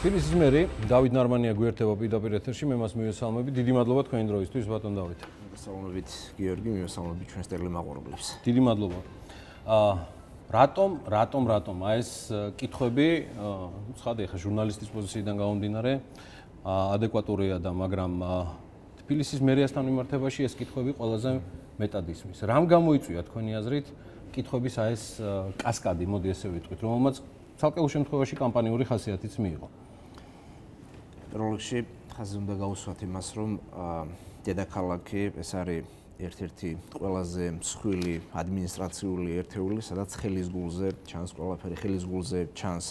თბილისის მერი დავით ნარმანია გვერდება პირდაპირ ეთერში, მე მას მივესალმები. დიდი მადლობა თქვენი დროისთვის, ბატონ დავით. მოგესალმებით გიორგი, მივესალმებით ჩვენს ტელემაყურებლებს. დიდი მადლობა. რატომ ეს კითხვები, ცხადია ხა ჟურნალისტის პოზიციიდან გამომდინარე, ადეკვატურია და მაგრამ თბილისის მერიასთან მიმართებაში ეს კითხვები ყველაზე მეტად ისმის. რამ გამოიწვია თქვენი აზრით კითხვების ეს კასკადი, მოდი ესე ვიტყვით, რომელმაც ცალკეულ შემთხვევაში კამპანიური ხასიათიც მიიღო. პროლოგში ხაზი უნდა გავუსვათ იმას, რომ დედაქალაქი ეს არის ერთ-ერთი ყველაზე მსხვილი ადმინისტრაციული ერთეული, სადაც ხელის გულზე ჩანს ყველაფერი, ხელის გულზე ჩანს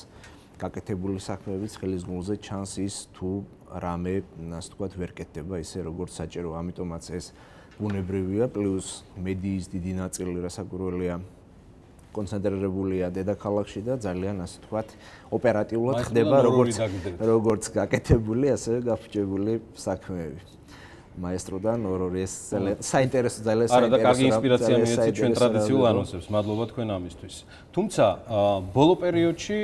გაკეთებული საქმეებიც, ხელის გულზე ჩანს ის თუ რამე, ასე ვთქვათ, ვერ კეთდება ისე როგორც საჭირო. ამიტომაც ეს ბუნებრივია, პლუს მედიის დიდი ნაწილი რასაკვირველია კონცენტრირებულია დედაქალაქში და ძალიან ასე ვთქვათ, ოპერატიულად ხდება როგორც გაკეთებული, ასევე გაფუჭებული საქმეები. მაესტროდან ორ-ორი ეს საინტერესო ძალიან საინტერესო. არა და კარგი ინსპირაცია მიეცით ჩვენ ტრადიციულ ანონსებს. მადლობა თქვენ ამისთვის. თუმცა ბოლო პერიოდში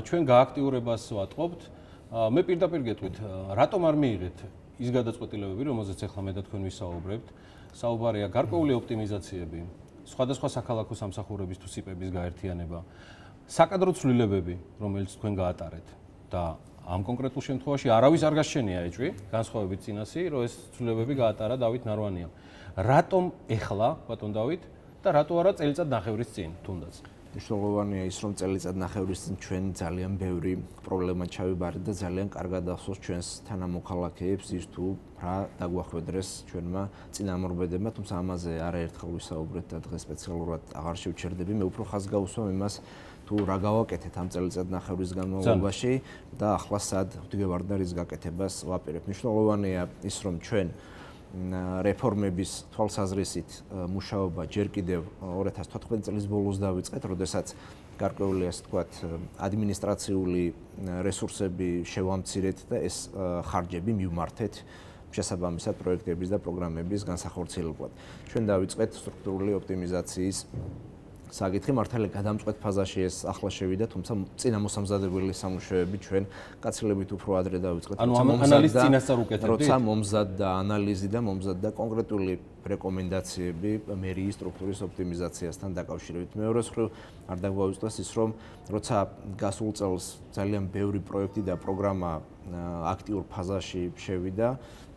ჩვენ გააქტიურებას ვატყობთ. მე პირდაპირ გეტყვით, რატომ არ მიიღეთ ის გადაწყვეტილებები, რომელზეც ახლა მე და თქვენ ვისაუბრებთ. საუბარია გარკვეული ოპტიმიზაციები, სხვადასხვა საქალაქო სამსახურების თუ სიპების გაერთიანება, საკადრო ცვლილებები, რომელიც თქვენ გაატარეთ და ამ კონკრეტულ შემთხვევაში არავის არ გასჩენია ეჭვი, განსხვავებით წინასი, რომ ეს ცვლილებები გაატარა დავით ნარვანიამ. რატომ ეხლა, ბატონ დავით, და რატო არა წელიწად-ნახევრის წინ, თუნდაც? მნიშვნელოვანია ის, რომ წელიწად-ნახევრის წინ ჩვენ ძალიან ბევრი პრობლემა ჩავიბარეთ და ძალიან კარგად ახსოვს ჩვენს თანამოქალაქეებს ის თუ რა დაგვახვედრეს ჩვენმა წინამორბედებმა, თუმცა ამაზე არაერთხელ ვისაუბრეთ და დღეს სპეციალურად აღარ შევჩერდები. მე უფრო ხაზს გავუსვამ იმას, თუ რა გავაკეთეთ ამ წელიწად-ნახევრის განმავლობაში და ახლა სად ვდგევართ და გაკეთებას ვაპირებთ. მნიშვნელოვანია ის, რომ ჩვენ რეფორმების თვალსაზრისით მუშაობა ჯერ კიდევ 2014 წლის ბოლოს დავიწყეთ, როდესაც გარკვეული ასე ვთქვათ ადმინისტრაციული რესურსები შევამცირეთ და ეს ხარჯები მივმართეთ შესაბამისად პროექტების და პროგრამების განსახორციელებლად. ჩვენ დავიწყეთ სტრუქტურული ოპტიმიზაციის საკითხი, მართალია გადამწყვეტ ფაზაში ეს ახლა შევიდა, თუმცა წინამოსამზადებელი სამუშაოები ჩვენ გაცილებით უფრო ადრე დავიწყეთ. ანუ ანალიზი წინასწარ უკეთებდით? როცა მომზადდა ანალიზი და მომზადდა კონკრეტული რეკომენდაციები მერიის სტრუქტურის ოპტიმიზაციასთან დაკავშირებით. მეორე მხრივ არ დაგვაუწყდეს ის, რომ როცა გასულ წელს ძალიან ბევრი პროექტი და პროგრამა აქტიურ ფაზაში შევიდა,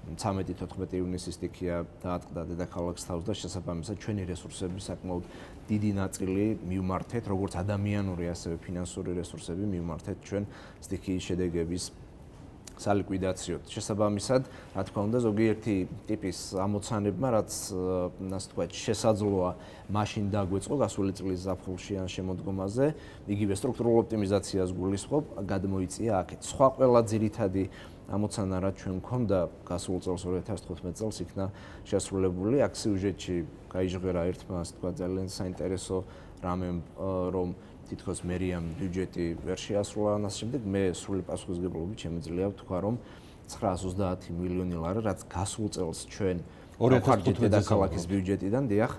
13-14 ივნისის სტიქია დაატყდა დედაქალაქს თავს და შესაბამისად ჩვენი რესურსები საკმაოდ დიდი ნაწილი მივმართეთ, როგორც ადამიანური, ასევე ფინანსური რესურსები მივმართეთ ჩვენ სტიქიის შედეგების სალიკვიდაციოდ. შესაბამისად, რა თქმა უნდა, ზოგიერთი ტიპის ამოცანებმა, რაც ასე ვთქვათ, შესაძლოა მაშინ დაგვეწყო გასული წლის ზაფხულში ან შემოდგომაზე, იგივე სტრუქტურულ ოპტიმიზაციას გულისხმობ, გადმოიწია აქეთ. სხვა ყველა ძირითადი ამოცანა, რაც ჩვენ გვქონდა გასულ წელს 2015 წელს იქნა შესრულებული. აქ სიუჟეტში გაიჟღერა ერთმა, ასე ვთქვათ, ძალიან საინტერესო რამემ, რომ თითქოს მერიამ ბიუჯეტი ვერ შეასრულა ამას შემდეგ მე სრული პასუხისმგებლობით შემიძლია ვთქვა, რომ 930 მილიონი ლარი, რაც გასულ წელს ჩვენ 2015 დედაქალაქის ბიუჯეტიდან დიახ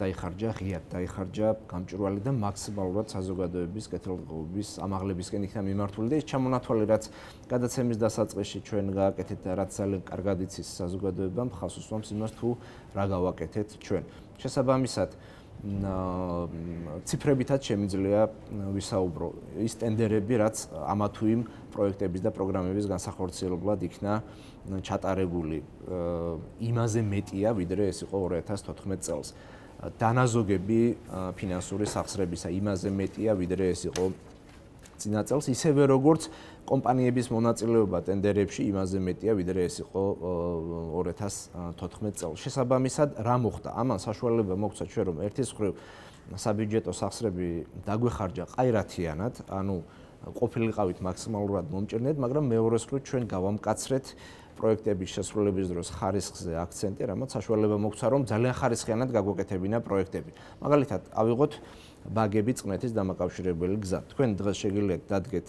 დაიხარჯა ღიად, დაიხარჯა გამჭვირვალე და მაქსიმალურად საზოგადოების კეთილდღეობის ამაღლებისკენ იქნა მიმართული და ეს ჩამონათვალი, რაც გადაცემის დასაწყისში ჩვენ გააკეთეთ და რაც ძალიან კარგად იცის საზოგადოებამ, ხაზს უსვამს იმას თუ რა გავაკეთეთ ჩვენ. შესაბამისად ციფრებითაც შემიძლია ვისაუბრო. ის ტენდერები, რაც ამა თუ იმ პროექტების და პროგრამების განსახორციელებლად იქნა ჩატარებული, იმაზე მეტია, ვიდრე ეს იყო 2014 წელს. დანაზოგები ფინანსური სახსრებისა იმაზე მეტია, ვიდრე ეს იყო წინა წელს, ისევე როგორც კომპანიების მონაწილეობა ტენდერებში იმაზე მეტია, ვიდრე ეს იყო 2014 წელს. შესაბამისად, რა მოხდა? ამან საშუალება მოგცა ჩვენ, რომ ერთის მხრივ საბიუჯეტო სახსრები დაგვეხარჯა ყაირათიანად, ანუ ყოფილიყავით მაქსიმალურად მომჭირნეთ, მაგრამ მეორეს მხრივ ჩვენ გავამკაცრეთ პროექტების შესრულების დროს ხარისხზე აქცენტი, რამაც საშუალება მოგცა, რომ ძალიან ხარისხიანად გაგვეკეთებინა პროექტები. მაგალითად, ავიღოთ ბაგები წყნეთის დამაკავშირებელი გზა. თქვენ დღეს შეგიძლიათ დადგეთ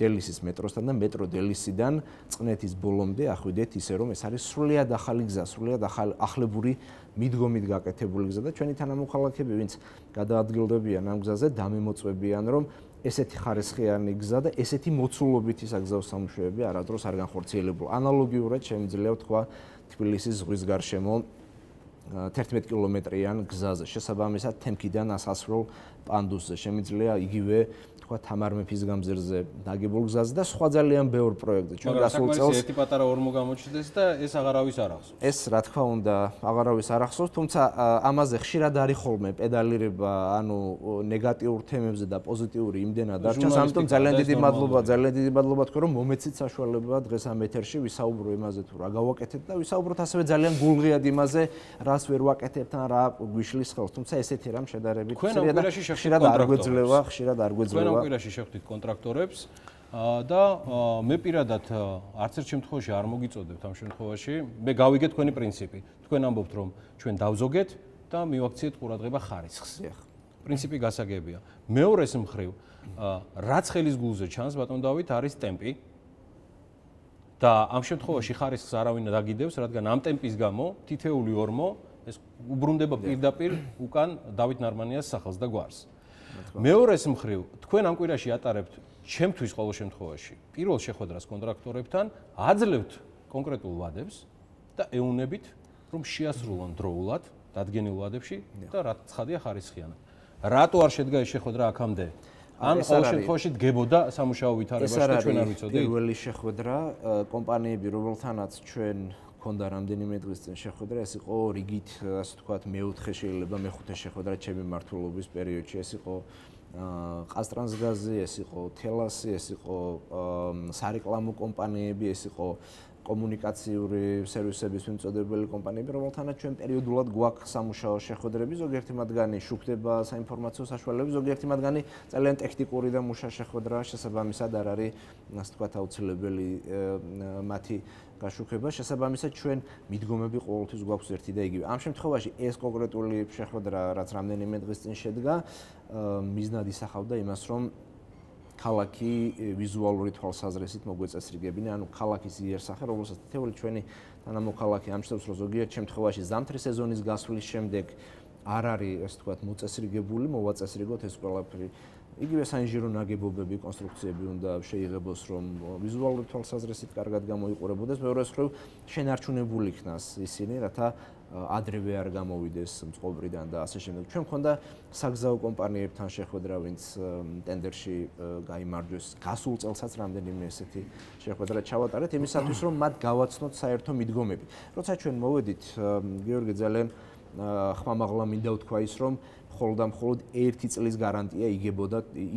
დელისის მეტროსთან და მეტრო დელისიდან წყნეთის ბოლომდე ახვიდეთ ისე, რომ ეს არის სრულიად ახალი გზა, სრულიად ახლებური მიდგომით გაკეთებული გზა და ჩვენი თანამოქალაქეები, ვინც გადაადგილდებიან ამ გზაზე, დამემოწმებიან, რომ ესეთი ხარისხიანი გზა და ესეთი მოცულობითი საგზაო სამუშაოები არადროს არ განხორციელებულა. ანალოგიურად შემიძლია ვთქვა თბილისის ზღვის გარშემო 11 კილომეტრიან გზაზე, შესაბამისად თემკიდან ასასრულ პანდუსზე შემიძლია იგივე თქვა თამარ მეფის გამზირზე დაგებულ გზაზე და სხვა ძალიან ბევრ პროექტზე. ჩვენ გასულ წელს ერთი პატარა ორმო გამოჩნდეს და ეს აღარავის არ ახსოვს. ეს რა თქმა უნდა აღარავის არ ახსოვს, თუმცა ამაზე ხშირად არის ხოლმე პედალირება, ანუ ნეგატიურ თემებზე და პოზიტიური იმდენად არ ჩანს, ამიტომ ძალიან დიდი მადლობა თქვენ რომ მომეცით საშუალება დღეს ამ ეთერში ვისაუბრო იმაზე თუ რა გავაკეთეთ და ვისაუბროთ ასევე ძალიან გულღიად იმაზე, რას ვერ ვაკეთებთ ან რა გვიშლის ხელს, თუმცა ესეთი რამ შედარებით ხშირად არ გვეძლევა. კვირაში შევხვდით კონტრაქტორებს და მე პირადად არც ერთ შემთხვევაში არ მოგიწოდებთ ამ შემთხვევაში. მე გავიგე თქვენი პრინციპი. თქვენ ამბობთ რომ ჩვენ დავზოგეთ და მივაქციეთ ყურადღება ხარისხს. პრინციპი გასაგებია. მეორეს მხრივ, რაც ხელის გულზე ჩანს, ბატონ დავით, არის ტემპი. და ამ შემთხვევაში ხარისხს არავინ დაგიდევს, რადგან ამ ტემპის გამო თითეული ორმო ეს უბრუნდება პირდაპირ უკან დავით ნარმანიას სახელს და გვარს. მეორეს მხრივ, თქვენ ამ კვირაში ატარებთ ჩემთვის ყოველ შემთხვევაში პირველ შეხვედრას კონტრაქტორებთან, აძლევთ კონკრეტულ ვადებს და ეუნებით, რომ შეასრულონ დროულად დადგენილ ვადებში და რა ცხადია ხარისხიანად. რატო არ შედგა ეს შეხვედრა აქამდე? ან ყოველ შემთხვევაში დგებოდა სამუშაო ვითარებაში და ჩვენ არ ვიცოდით? ეს არის პირველი შეხვედრა კომპანიები, რომელთანაც ჩვენ ქონდა რამდენიმე დღის წინ შეხვედრა, ეს იყო რიგით, ასე ვთქვათ, მეოთხე შეიძლება მეხუთე შეხვედრა ჩემი მმართველობის პერიოდში. ეს იყო ყაზტრანსგაზი, ეს იყო თელასი, ეს იყო სარეკლამო კომპანიები, ეს იყო კომუნიკაციური სერვისების მიმწოდებელი კომპანიები, რომელთანაც ჩვენ პერიოდულად გვაქვს სამუშაო შეხვედრები, ზოგიერთი მათგანი შუქდება საინფორმაციო საშუალებები, ზოგიერთი მათგანი ძალიან ტექნიკური და მუშა შეხვედრაა, შესაბამისად არ არის, ასე ვთქვათ, აუცილებელი მათი გაშუქება, შესაბამისად ჩვენ მიდგომები ყოველთვის გვაქვს ერთი და იგივე. ამ შემთხვევაში ეს კონკრეტული შეხვედრა, რაც რამდენიმე დღის წინ შედგა, მიზნად ისახავდა იმას, რომ ქალაქი ვიზუალური თვალსაზრისით მოგვეწესრიგებინა, ანუ ქალაქის იერსახე, რომელსაც თითოეული ჩვენი თანამოქალაქე ამჩნევს, რომ ზოგიერთ შემთხვევაში ზამთრის სეზონის გასვლის შემდეგ არ არის, ასე ვთქვათ, მოწესრიგებული, მოვაწესრიგოთ ეს ყველაფერი. იგივე საინჟინრო ნაგებობები, კონსტრუქციები უნდა შეიღებოს, რომ ვიზუალური თვალსაზრისით კარგად გამოიყურებოდეს. მეორე მხრივ, შენარჩუნებული იქნას ისინი, რათა ადრევე არ გამოვიდეს მწყობრიდან და ასე შემდეგ. ჩვენ მქონდა საგზაო კომპანიებთან შეხვედრა, ვინც ტენდერში გაიმარჯვეს. გასულ წელსაც რამდენიმე ესეთი შეხვედრა ჩავატარეთ, იმისათვის, რომ მათ გავაცნოთ საერთო მიდგომები. როცა ჩვენ მოვედით, გიორგი, ძალიან ხმამაღლა მინდა ვთქვა ის, რომ მხოლოდ და მხოლოდ 1 წლის გარანტია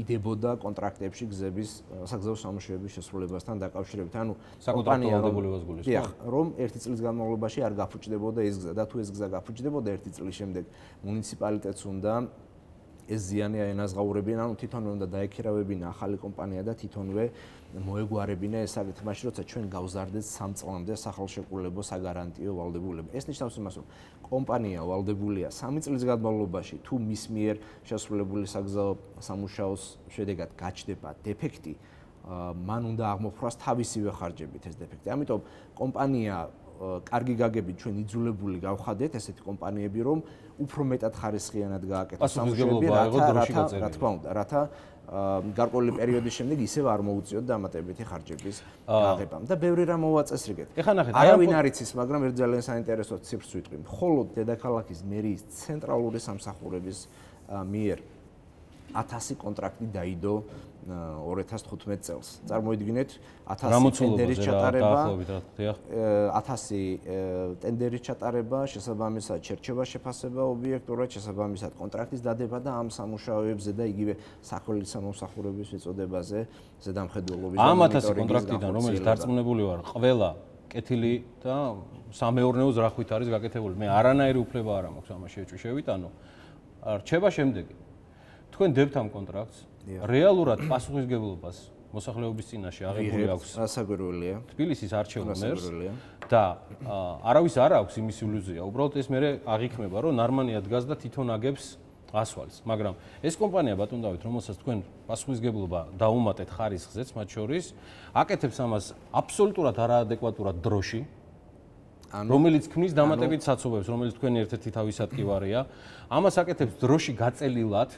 იდებოდა კონტრაქტებში გზების საგზაო სამუშაოების შესრულებასთან დაკავშირებით. ანუ საკონტრაქტო ვალდებულებას გულისხმობს. რომ 1 წლის განმავლობაში არ გაფუჭდებოდა ეს გზა და თუ ეს გზა გაფუჭდებოდა 1 წლის შემდეგ, მუნიციპალიტეტს უნდა ეს ზიანი აენაზღაურებინა, ანუ თვითონვე უნდა დაექირავებინა ახალი კომპანია და თვითონვე მოეგვარებინა ეს საკითხი, მაშინ როცა ჩვენ გავზარდეთ 3 წლამდე სახელშეკრულებო საგარანტიო ვალდებულება. ეს ნიშნავს იმას, რომ კომპანია ვალდებულია 3 წლის განმავლობაში თუ მის მიერ შესრულებული საგზაო სამუშაოს შედეგად გაჩნდება დეფექტი, მან უნდა აღმოფხვრას თავისივე ხარჯებით ეს დეფექტი. ამიტომ კომპანია კარგი გაგებით ჩვენ იძულებული გავხადეთ ესეთი კომპანიები, რომ უფრო მეტად ხარისხიანად გააკეთოს სამუშაოები, რა თქმა უნდა, რათა გარკვეული პერიოდის შემდეგ ისევ არ მოუწიოთ დამატებითი ხარჯების გაღებამ და ბევრი რამ მოვაწესრიგეთ. არავინ არ იცის, მაგრამ ერთ ძალიან საინტერესო ციფრს ვიტყვი. მხოლოდ დედაქალაქის მერიის ცენტრალური სამსახურების მიერ 1000 კონტრაქტი დაიდო 2015 წელს. წარმოიდგინეთ 1000 ტენდერის ჩატარება, 1000 ტენდერის ჩატარება, შესაბამისად შერჩევა შეფასება ობიექტურად, შესაბამისად კონტრაქტის დადება და ამ სამუშაოებზე და იგივე სახელის სამსახურების მიწოდებაზე ზედამხედველობის ამ 1000 კონტრაქტიდან, რომელიც დარწმუნებული ვარ, ყველა კეთილი და სამეურნეო ზრახვით არის გაკეთებული. მე არანაირი უფლება არ მაქვს ამაში ეჭვშევით, ანუ რჩება შემდეგი. თქვენ დებთ ამ კონტრაქტს, რეალურად პასუხისგებლობას მოსახლეობის წინაშე აღებული აქვს. ასაგვირველია. თბილისის არჩეულ მერს და არავის არ აქვს იმის ილუზია. უბრალოდ ეს მე აღიქმება, რომ ნარმანია დგას და თვითონ აგებს ასვალს, მაგრამ ეს კომპანია ბატონ დავით, რომელსაც თქვენ პასუხისგებლობა დაუმატეთ ხარისხზეც, მათ შორის აკეთებს ამას აბსოლუტურად არაადეკვატურად დროში, რომელიც ქმნის დამატებით საცობებს, რომელიც თქვენი ერთ-ერთი თავისატკივარია. ამას აკეთებს დროში გაწელილად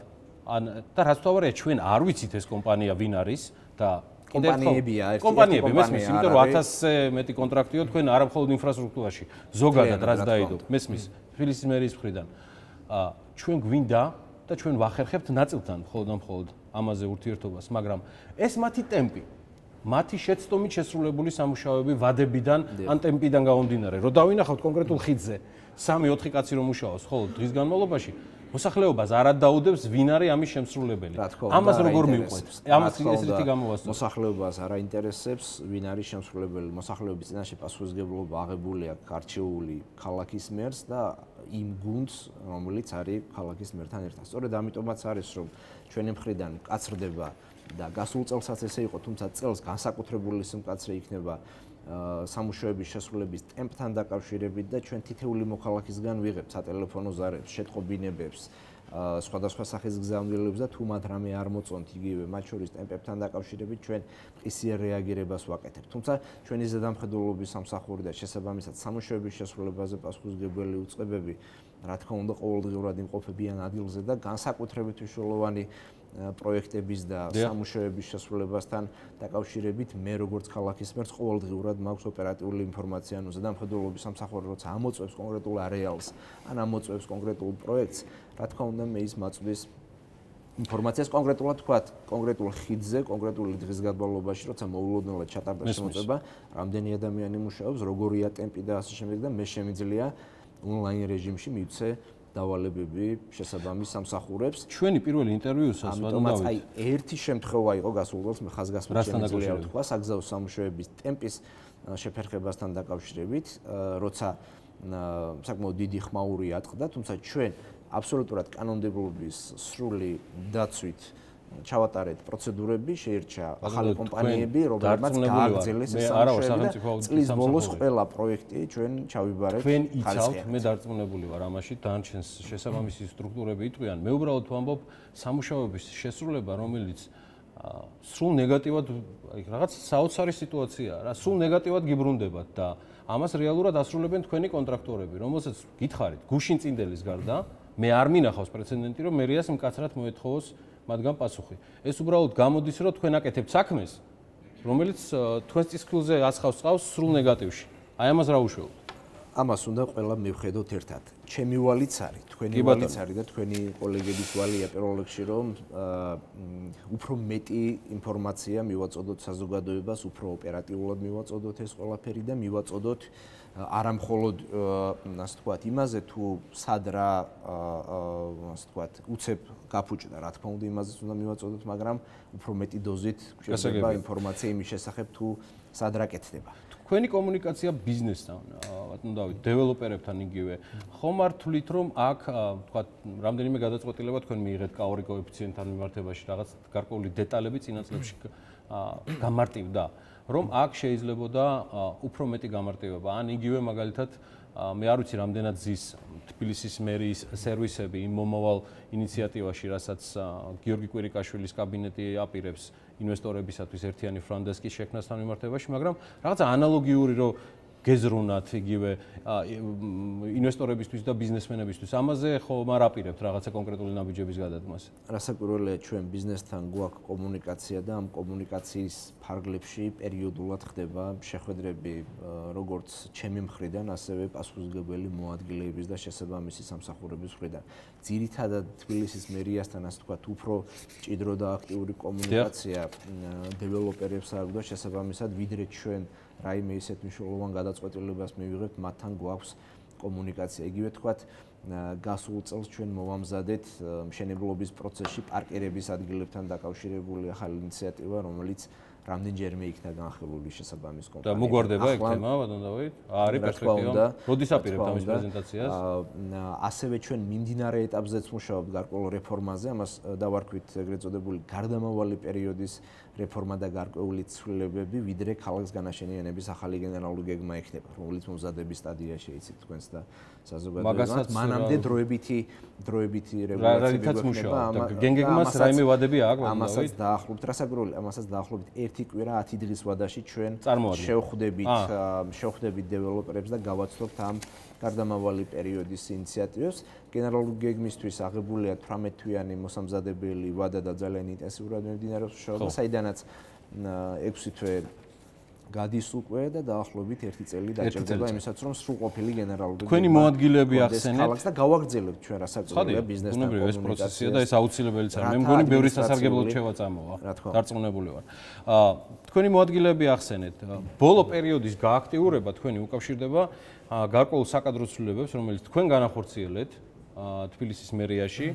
და რაც თავარია ჩვენ არ ვიცით ეს კომპანია ვინ არის და კომპანიებია, კომპანიები მესმის, იმიტომ რომ 1000-ზე მეტი კონტრაქტიო თქვენ არა მხოლოდ ინფრასტრუქტურაში, ზოგადად რაც დაიდო, მესმის თბილისის მერის მხრიდან. ჩვენ გვინდა და ჩვენ ვახერხებთ ნაწილთან მხოლოდ ამაზე ურთიერთობას, მაგრამ ეს მათი ტემპი, მათი შეცდომით შესრულებული სამუშაოები ვადებიდან ან ტემპიდან გამომდინარე, რომ დავინახავთ კონკრეტულ ხიდზე 3-4 კაცი რომ მუშაობს ხოლმე დღის განმავლობაში, მოსახლეობას არ დაუდევს ვინ არის ამის შემსრულებელი. ამას როგორ მივყვეთ? ამას ესეთი გამოვასწოროთ. მოსახლეობას არ აინტერესებს ვინ არის შემსრულებელი. მოსახლეობის წინაშე პასუხისმგებლობა აღებული აქვს არჩეული ქალაქის მერს და იმ გუნდს, რომელიც არის ქალაქის მერთან ერთად. სწორედ ამიტომაც არის, რომ ჩვენი მხრიდან კაცრდება და გასულ წელსაც ესე იყო, თუმცა წელს განსაკუთრებული სიმკაცრე იქნება სამუშაოების შესრულების ტემპთან დაკავშირებით და ჩვენ თითეული მოქალაქისგან ვიღებთ სატელეფონო ზარებს, შეტყობინებებს, სხვადასხვა სახის გზავნილებს და თუ მათ რამე არ მოწონთ იგივე მათ შორის ტემპებთან დაკავშირებით ჩვენ მყისიერ რეაგირებას ვაკეთებთ. თუმცა ჩვენი ზედამხედველობის სამსახური და შესაბამისად სამუშაოების შესრულებაზე პასუხისმგებელი უწყებები რა თქმა უნდა ყოველდღიურად იმყოფებიან ადგილზე და განსაკუთრებით მნიშვნელოვანი პროექტების და სამუშაოების შესრულებასთან დაკავშირებით მე როგორც ქალაქის მერს ყოველდღიურად მაქვს ოპერატიული ინფორმაცია, ანუ ზედამხედველობის სამსახური როცა ამოწევს კონკრეტულ არეალს ან ამოწევს კონკრეტულ პროექტს, რა თქმა უნდა მე ის მაწვდის ინფორმაციას კონკრეტულად თქვათ, კონკრეტულ ხიდზე, კონკრეტული დღის განმავლობაში, როცა მოულოდნელად ჩატარდა შემოწმება, რამდენი ადამიანი მუშაობს, როგორია ტემპი და ასე შემდეგ და მე შემიძლია ონლაინ რეჟიმში მივცე დავალებები შესაბამის სამსახურებს. ჩვენი პირველი ინტერვიუსაც ვადავით. აი, ერთი შემთხვევა იყო გასულ წელს, მე ხაზგასმით შემიძლია ვთქვა, საგზაო სამუშაოების ტემპის შეფერხებასთან დაკავშირებით, როცა საკმაოდ დიდი ხმაური ატყდა, თუმცა ჩვენ აბსოლუტურად კანონმდებლობის სრული დაცვით ჩავატარეთ პროცედურები, შეირჩა ახალი კომპანიები, რომლებმაც გააგრძელეს ეს სამუშაოები. წლის ბოლოს ყველა პროექტი ჩვენ ჩავიბარეთ. თქვენ იცავთ, მე დარწმუნებული ვარ ამაში, დანარჩენს შესაბამისი სტრუქტურები იტყვიან. მე უბრალოდ ვამბობ სამუშაოების შესრულება, რომელიც სრულ ნეგატივად, რაღაც საოცარი სიტუაციაა რა, სრულ ნეგატივად გიბრუნდებათ და ამას რეალურად ასრულებენ თქვენი კონტრაქტორები, რომელსაც გითხარით, გუშინ წინდელის გარდა, მე არ მინახავს პრეცედენტი, რომ მერიას მკაცრად მოეთხოვოს მათგან პასუხი. ეს უბრალოდ გამოდის, რომ თქვენ აკეთებთ საქმეს, რომელიც თქვენს წისქვილზე ასხავს წყავს სრულ ნეგატივში. აი ამას რა უშუალოდ? ამას უნდა ყველა მივხედოთ ერთად. ჩემი ვალიც არის, თქვენი ვალიც არის და თქვენი კოლეგების ვალია პირველ რიგში, რომ უფრო მეტი ინფორმაცია მივაწოდოთ საზოგადოებას, უფრო ოპერატიულად მივაწოდოთ ეს ყველაფერი და მივაწოდოთ არა მხოლოდ ასე ვთქვათ, იმაზე თუ სად რა ასე ვთქვათ, უცებ გაფუჭდა, რა თქმა უნდა, იმაზეც უნდა მივაწოდოთ, მაგრამ უფრო მეტი დოზით გვჭირდება ინფორმაცია იმის შესახებ თუ სად რა კეთდება. თქვენი კომუნიკაცია ბიზნესთან, ბატონო დავით, დეველოპერებთან იგივე. ხომ არ თვლით, რომ აქ, ვთქვათ, რამდენიმე გადაწყვეტილება თქვენ მიიღეთ კაორი კოეფიციენტთან მიმართებაში, რაღაც გარკვეული დეტალები წინა წლებში გამარტივდა, რომ აქ შეიძლებოდა უფრო მეტი გამარტივება. ან იგივე მაგალითად, მე არ ვიცი, რამდენად ზის თბილისის მერის სერვისები იმ მომავალ ინიციატივაში, რასაც გიორგი კვირიკაშვილის კაბინეტი აპირებს ინვესტორებისათვის ერთიანი ფრონტ-დესკის შექმნასთან მიმართებაში, მაგრამ რაღაცა ანალოგიური რომ გეზრუნათ იგივე ინვესტორებისთვის და ბიზნესმენებისთვის. ამაზე ხომ არ აპირებთ რაღაცა კონკრეტული ნაბიჯების გადადგმას? რასაკვირველია, ჩვენ ბიზნესთან გვაქვს კომუნიკაცია და ამ კომუნიკაციის ფარგლებში პერიოდულად ხდება შეხვედრები როგორც ჩემი მხრიდან, ასევე პასუხისმგებელი მოადგილეების და შესაბამისი სამსახურების მხრიდან. ძირითადად თბილისის მერიასთან, ასე ვთქვათ, უფრო მჭიდრო და აქტიური კომუნიკაცია დეველოპერებს აქვს და შესაბამისად ვიდრე ჩვენ რაიმე ისეთ მნიშვნელოვან გადაწყვეტილებას მივიღებთ, მათთან გვაქვს კომუნიკაცია. იგივე თქვათ, გასულ წელს ჩვენ მოვამზადეთ მშენებლობის პროცესში პარკირების ადგილებთან დაკავშირებული ახალი ინიციატივა, რომელიც რამდენჯერმე იქნა განხილული შესაბამის კომპანიამ. და მოგვარდება ეგ თემა, ბატონ დავით? არის პერსპექტივა. როდის აპირებთ ამის პრეზენტაციას? ასევე ჩვენ მიმდინარე ეტაპზეც მუშაობთ გარკვეულ რეფორმაზე, ამას დავარქვით ეგრეთ წოდებული გარდამავალი პერიოდის რეფორმა და გარკვეული ცვლილებები, ვიდრე ქალაქის განაშენიანების ახალი გენერალური გეგმა ექნება, რომელიც მომზადების სტადიაში იცით თქვენს და საზოგადოებას. მანამდე დროებითი რეგულაციები გვექნება. გენგეგმას რაიმე ვადები აქვს, ამასაც დაახლოებით, რასაკვირველია, ამასაც დაახლოებით 1 კვირა 10 დღის ვადაში ჩვენ შევხვდებით დეველოპერებს და გავაცნობთ ამ გარდამავალი პერიოდის ინიციატივებს. გენერალური გეგმისთვის აღებულია 18 თვიანი მოსამზადებელი ვადა და ძალიან ინტენსიურად მიმდინარეობს მუშაობა, საიდანაც 6 თვე გადის უკვე და დაახლოებით 1 წელი დაჭირდება იმისაც, რომ სრულყოფილი გენერალური თქვენი მოადგილეები ახსენეთ და გავაგრძელებთ ჩვენ რასაკვირველია ბიზნესთან კომუნიკაცია. ეს პროცესია და ეს აუცილებელიც არის. მე მგონი ბევრი სასარგებლო რჩევა წამოვა. დარწმუნებული ვარ. თქვენი მოადგილეები ახსენეთ. ბოლო პერიოდის გააქტიურება თქვენი უკავშირდება გარკვეულ საკადრო ცვლილებებს, რომელიც თქვენ განახორციელეთ თბილისის მერიაში.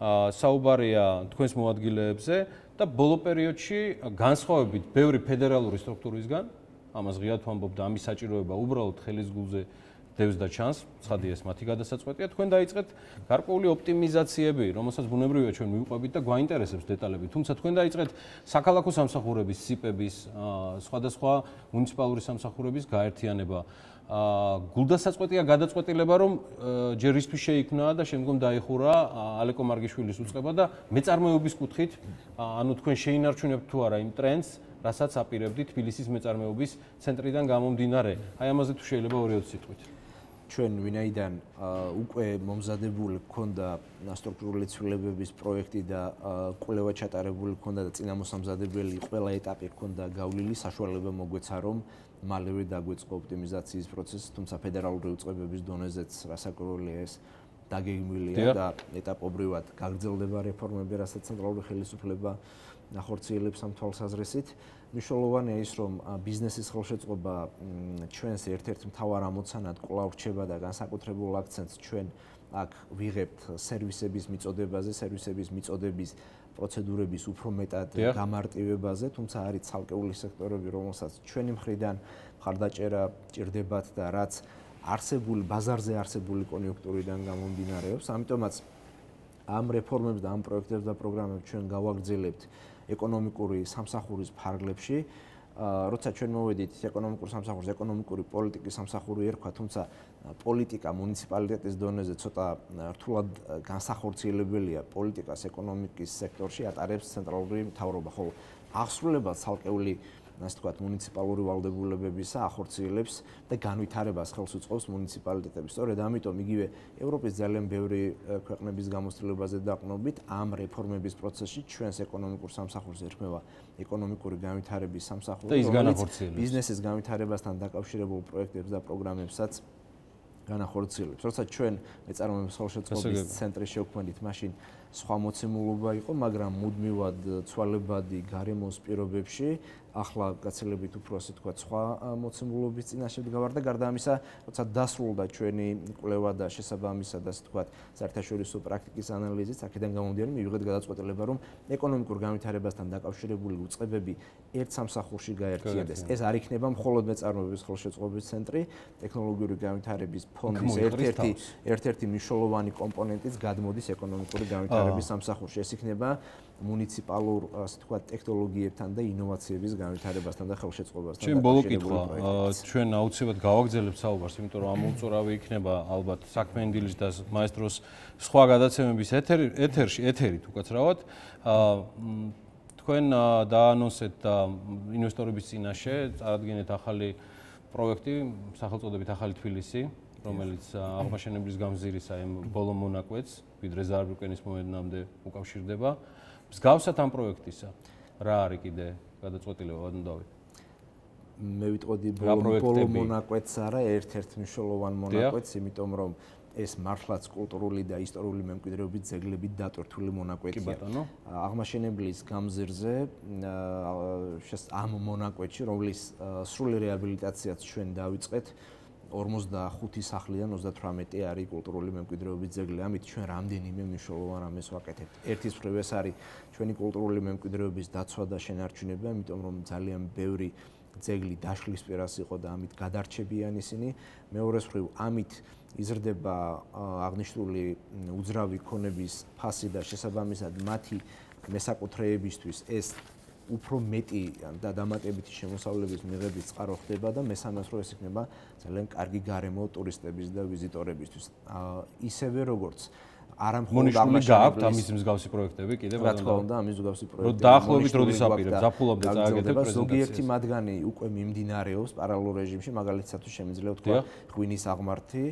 საუბარია თქვენს მოადგილეებზე და ბოლო პერიოდში განსხვავებით ბევრი ფედერალური სტრუქტურისგან, ამას ღიად ვამბობ და ამის საჭიროება უბრალოდ ხელის გულზე დევს და ჩანს, ცხადია ეს მათი გადასაწყვეტია, თქვენ დაიწყეთ გარკვეული ოპტიმიზაციები, რომელსაც ბუნებრივია ჩვენ მივყვებით და გვაინტერესებს დეტალები, თუმცა თქვენ დაიწყეთ საქალაქო სამსახურების, სიპების, სხვადასხვა მუნიციპალური სამსახურების გაერთიანება. გულდასაწყვეტია გადაწყვეტილება, რომ ჯერ ისთვის შეიქმნა და შემდგომ დაიხურა ალეკო მარგიშვილის უწყება და მეწარმეობის კუთხით, ანუ თქვენ შეინარჩუნებთ თუ არა იმ ტრენდს, რასაც აპირებდით თბილისის მეწარმეობის ცენტრიდან გამომდინარე. აი ამაზე თუ შეიძლება 2-20 სიტყვით. ჩვენ ვინაიდან უკვე მომზადებული გქონდა სტრუქტურული ცვლილებების პროექტი და კვლევა ჩატარებული გქონდა და წინამოსამზადებელი ყველა ეტაპი გქონდა გავლილი, საშუალება მოგვეცა რომ მალევე დაგვეწყო ოპტიმიზაციის პროცესი, თუმცა ფედერალური უწყებების დონეზეც რასაკვირველია ეს დაგეგმილია და ეტაპობრივად გაგრძელდება რეფორმები, რასაც ცენტრალური ხელისუფლება ახორციელებს ამ თვალსაზრისით. მნიშვნელოვანია ის, რომ ბიზნესის ხელშეწყობა ჩვენს ერთ-ერთ მთავარ ამოცანად კვლავ რჩება და განსაკუთრებულ აქცენტს ჩვენ აქ ვიღებთ სერვისების მიწოდებაზე, სერვისების მიწოდების პროცედურების უფრო მეტად გამარტივებაზე, თუმცა არის ცალკეული სექტორები, რომელსაც ჩვენი მხრიდან მხარდაჭერა ჭირდებათ და რაც ბაზარზე არსებული კონიუნქტურიდან გამომდინარეობს. ამიტომაც ამ რეფორმებს და ამ პროექტებს და პროგრამებს ჩვენ გავაგრძელებთ ეკონომიკური სამსახურის ფარგლებში. როცა ჩვენ მოვედით ეკონომიკურ სამსახურს, ეკონომიკური პოლიტიკის სამსახური ერქვა, თუმცა პოლიტიკა მუნიციპალიტეტის დონეზე ცოტა რთულად განსახორციელებელია პოლიტიკას ეკონომიკის სექტორში ატარებს ცენტრალური მთავრობა, ხოლო აღსრულებად ცალკეული ასე ვთქვათ, მუნიციპალური ვალდებულებებისა ახორციელებს და განვითარებას ხელს უწყობს მუნიციპალიტეტები. სწორედ ამიტომ იგივე ევროპის ძალიან ბევრი ქვეყნების გამოცდილებაზე დაყრდნობით ამ რეფორმების პროცესში ჩვენს ეკონომიკურ სამსახურს ერქმევა ეკონომიკური განვითარების სამსახური, რომელიც ბიზნესის განვითარებასთან დაკავშირებულ პროექტებს და პროგრამებსაც განახორციელებს. როცა ჩვენ მეწარმეობის ხელშეწყობის ცენტრი შევქმნით, მაშინ სხვა მოცემულობა იყო, მაგრამ მუდმივად ცვალებადი გარემოს პირობებში ახლა გაცილებით უფრო ასე თქვა სხვა მოცემულობის წინაშე ვდგავარ და გარდა ამისა, როცა დასრულდა ჩვენი კვლევა და შესაბამისად ასე თქვა საერთაშორისო პრაქტიკის ანალიზით, აქედან გამომდინარე მივიღეთ გადაწყვეტილება, რომ ეკონომიკურ განვითარებასთან დაკავშირებული უწყებები ერთ სამსახურში გაერთიანდეს. ეს არ იქნება მხოლოდ მეწარმეობის ხელშეწყობის ცენტრი, ტექნოლოგიური განვითარების ფონდის ერთ-ერთი მნიშვნელოვანი კომპონენტიც გადმოდის ეკონომიკური განვითარების სამსახურში. ეს იქნება მუნიციპალურ, ასე თქვა, ტექნოლოგიებთან და ინოვაციების განვითარებასთან და ხელშეწყობასთან. ჩვენ ბოლო კითხვა, ჩვენ აუცილებლად გავაგრძელებთ საუბარს, იმიტომ რომ ამოუწურავი იქნება ალბათ საქმე დილის და მაესტროს სხვა გადაცემების ეთერით უკაცრავად. თქვენ დაანონსეთ და ინვესტორების წინაშე წარადგენთ ახალი პროექტი, სახელწოდებით ახალი თბილისი, რომელიც აღმაშენებლის გამზირისა იმ ბოლო მონაკვეთს, ვიდრე ზარბუკენის მოედნამდე უკავშირდება. მსგავსად ამ პროექტისა, რა არის კიდე გადაწყვეტილება ვადნდავი? მე ვიტყოდი ბოლო მონაკვეთს არა, ერთ-ერთ მნიშვნელოვან მონაკვეთს, იმიტომ რომ ეს მართლაც კულტურული და ისტორიული მემკვიდრეობის ძეგლებით დატვირთული მონაკვეთია. აღმაშენებლის გამზირზე ამ მონაკვეთში, რომლის სრული რეაბილიტაციაც ჩვენ დავიწყეთ, 45 სახლიდან 38 არის კულტურული მემკვიდრეობის ძეგლი. ამით ჩვენ რამდენიმე მნიშვნელოვან ამას ვაკეთებთ. ერთის მხრივ ეს არის ჩვენი კულტურული მემკვიდრეობის დაცვა და შენარჩუნება, იმიტომ რომ ძალიან ბევრი ძეგლი დაშლის პირას იყო და ამით გადარჩებიან ისინი. მეორეს მხრივ ამით იზრდება აღნიშნული უძრავი ქონების ფასი და შესაბამისად მათი მესაკუთრეებისთვის ეს უფრო მეტი და დამატებითი შემოსავლების მიღების წყარო ხდება და მესამეს რო ეს იქნება ძალიან კარგი გარემო ტურისტების და ვიზიტორებისთვის. ისევე როგორც არა მხოლოდ აღმაშენებლის ამის მსგავსი პროექტები კიდევ რა თქმა უნდა ამის მსგავსი პროექტები. დაახლოებით როდის აპირებთ ზაფხულამდე წააგეთებ პრეზენტაციას. ზოგიერთი მათგანი უკვე მიმდინარეობს პარალელურ რეჟიმში, მაგალითად შემიძლია ვთქვა ღვინის აღმართი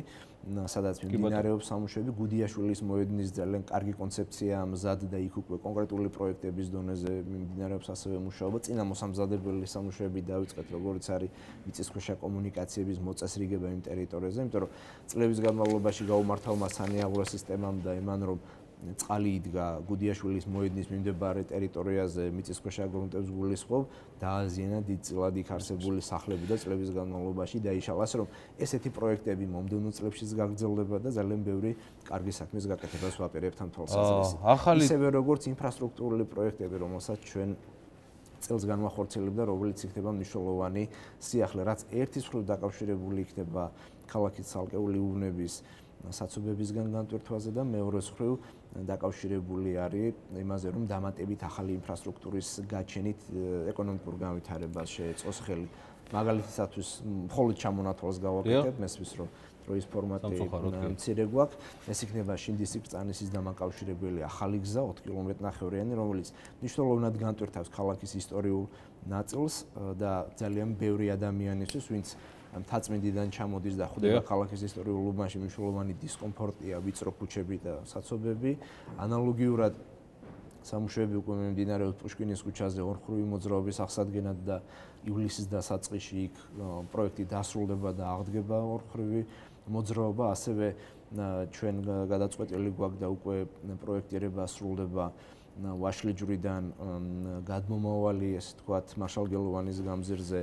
სადაც მიმდინარეობს სამუშაოები. გუდიაშვილის მოედნის ძალიან კარგი კონცეფცია მზად და იქ უკვე კონკრეტული პროექტების დონეზე მიმდინარეობს ასევე მუშაობა. წინა მოსამზადებელი სამუშაოები დაიწყეთ, როგორც არის მიწისქვეშა კომუნიკაციების მოწესრიგება იმ ტერიტორიაზე, იმიტომ რომ წლების განმავლობაში გაუმართავმა სანიაღვრე სისტემამ და იმან რომ წყალი იდგა გუდიაშვილის მოედნის მიმდებარე ტერიტორიაზე მიწისქვეშა გრუნტებს გულისხმობ, დააზიანა დიდწილად იქ არსებული სახლები და წლების განმავლობაში დაიშალა, ასე რომ ესეთი პროექტები მომდევნო წლებშიც გაგრძელდება და ძალიან ბევრი კარგი საქმის გაკეთებას ვაპირებთ ამ თვალსაზრისით. ისევე როგორც ინფრასტრუქტურული პროექტები, რომელსაც ჩვენ წელს განვახორციელებთ და რომელიც იქნება მნიშვნელოვანი სიახლე, რაც ერთის მხრივ დაკავშირებული იქნება ქალაქის ცალკეული უბნების საცობებისგან განტვირთვაზე და მეორეს მხრივ დაკავშირებული არის იმაზე, რომ დამატებით ახალი ინფრასტრუქტურის გაჩენით ეკონომიკურ განვითარებას შეეწყოს ხელი. მაგალითისათვის მხოლოდ ჩამონათვალს გავაკეთებ, მესმის რომ დროის ფორმატი მცირე გვაქვს, ეს იქნება შინდისის-კრწანისის დამაკავშირებელი ახალი გზა 4 კმ/ნახევრიანი, რომელიც მნიშვნელოვნად განტვირთავს ქალაქის ისტორიულ ნაწილს და ძალიან ბევრი ადამიანისთვის, ვინც მთაწმინდიდან ჩამოდის და ხვდება ქალაქის ისტორიულ უბანში მნიშვნელოვანი დისკომფორტია, ვიწრო ქუჩები და საცობები. ანალოგიურად სამუშაოები უკვე მიმდინარეობს პუშკინის ქუჩაზე ორხრივი მოძრაობის აღსადგენად და ივლისის დასაწყისში იქ პროექტი დასრულდება და აღდგება ორხრივი მოძრაობა, ასევე ჩვენ გადაწყვეტილი გვაქვს და უკვე პროექტირება სრულდება ვაშლიჯვრიდან გადმომავალი, ესე ვთქვათ, მარშალგელოვანის გამზირზე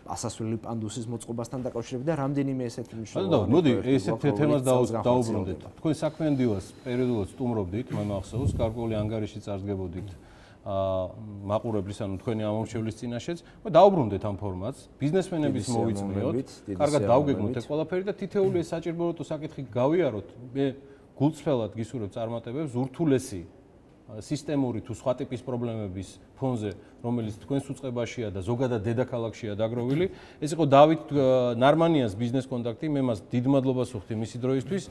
ასასვლელი პანდუსის მოწყობასთან დაკავშირებით და რამდენიმე ესეთი მნიშვნელოვანი მოდი ესეთ თემას დაუბრუნდეთ. თქვენ საქმიან დილას პერიოდულად სტუმრობდით, მე მახსოვს, გარკვეული ანგარიში წარდგებოდით მაყურებლის, ანუ თქვენი ამომრჩევლის წინაშეც. დაუბრუნდეთ ამ ფორმატს, ბიზნესმენების მოვიწმიოთ, კარგად დავგეგმოთ ეს ყველაფერი და თითეული ეს საჭიროებო საკითხი გავიაროთ. მე გულწრფელად გისურვებ წარმატებებს, ურთულესი სისტემური თუ სხვა ტიპის პრობლემების ფონზე, რომელიც თქვენს უწყებაშია და ზოგადად დედაქალაქშია დაგროვილი. ეს იყო დავით ნარმანიანის ბიზნეს კონტაქტი. მე მას დიდ მადლობას ვუხდი მისი დროისთვის.